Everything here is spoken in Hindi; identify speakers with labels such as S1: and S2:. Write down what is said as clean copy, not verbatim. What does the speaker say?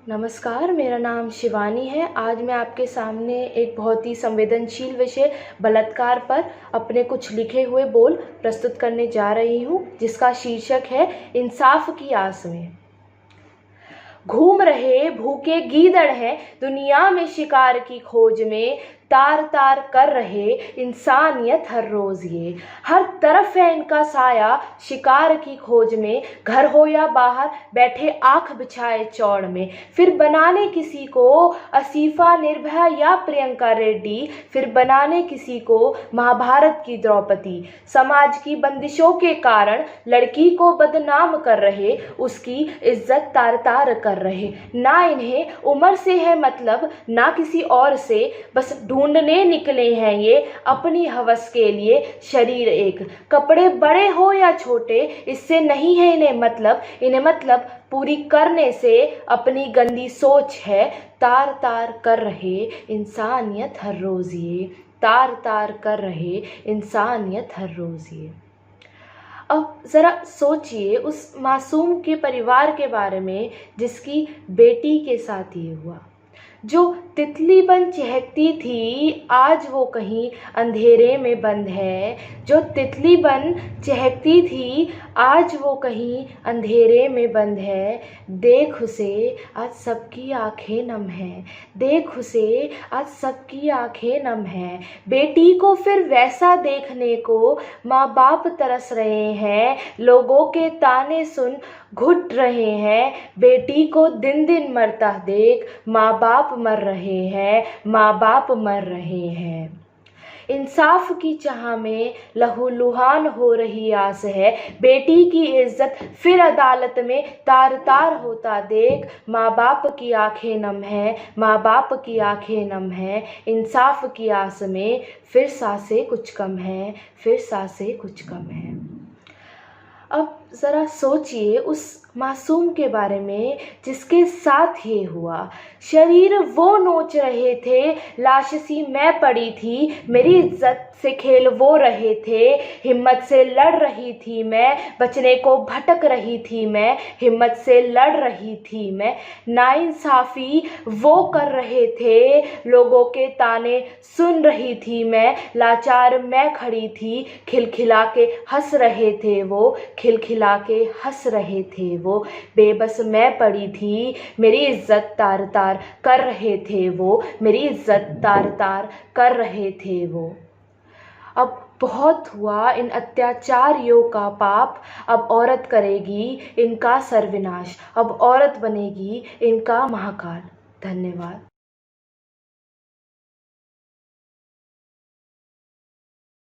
S1: नमस्कार, मेरा नाम शिवानी है। आज मैं आपके सामने एक बहुत ही संवेदनशील विषय बलात्कार पर अपने कुछ लिखे हुए बोल प्रस्तुत करने जा रही हूँ, जिसका शीर्षक है इंसाफ की आस में। घूम रहे भूखे गीदड़ हैं दुनिया में शिकार की खोज में, तार तार कर रहे इंसानियत हर रोज़ ये। हर तरफ है इनका साया शिकार की खोज में, घर हो या बाहर बैठे आँख बिछाए चौड़ में। फिर बनाने किसी को आसिफा निर्भया या प्रियंका रेड्डी, फिर बनाने किसी को महाभारत की द्रौपदी। समाज की बंदिशों के कारण लड़की को बदनाम कर रहे, उसकी इज्जत तार तार कर रहे। ना इन्हें उम्र से है मतलब, ना किसी और से, बस ढूंढने निकले हैं ये अपनी हवस के लिए शरीर एक। कपड़े बड़े हो या छोटे इससे नहीं है इन्हें मतलब पूरी करने से अपनी गंदी सोच है। तार तार कर रहे इंसानियत हर रोज़ ये, तार तार कर रहे इंसानियत हर रोज़ ये। अब ज़रा सोचिए उस मासूम के परिवार के बारे में जिसकी बेटी के साथ ये हुआ। जो तितली बन चहकती थी आज वो कहीं अंधेरे में बंद है। जो तितली बन चहकती थी आज वो कहीं अंधेरे में बंद है। देख उसे आज सबकी आंखें नम हैं, देख उसे आज सबकी आंखें नम हैं। बेटी को फिर वैसा देखने को माँ बाप तरस रहे हैं, लोगों के ताने सुन घुट रहे हैं। बेटी को दिन दिन मरता देख माँ बाप मर रहे हैं, माँ बाप मर रहे हैं। इंसाफ की चाह में लहूलुहान हो रही आस है, बेटी की इज्जत फिर अदालत में तार तार होता देख माँ बाप की आंखें नम हैं, माँ बाप की आंखें नम हैं। इंसाफ की आस में फिर सांसें कुछ कम हैं, फिर सांसें कुछ कम हैं। अब ज़रा सोचिए उस मासूम के बारे में जिसके साथ ये हुआ। शरीर वो नोच रहे थे, लाश सी मैं पड़ी थी, मेरी इज्जत से खेल वो रहे थे। हिम्मत से लड़ रही थी मैं, बचने को भटक रही थी मैं, हिम्मत से लड़ रही थी मैं। नाइंसाफ़ी वो कर रहे थे, लोगों के ताने सुन रही थी मैं। लाचार मैं खड़ी थी, खिलखिला के हंस रहे थे वो, खिलखिला के हंस रहे थे वो। बेबस मैं पड़ी थी, मेरी इज्जत तार तार कर रहे थे वो, मेरी इज्जत तार तार कर रहे थे वो। अब बहुत हुआ इन अत्याचारियों का पाप, अब औरत करेगी इनका सर्वनाश, अब औरत बनेगी इनका महाकाल। धन्यवाद।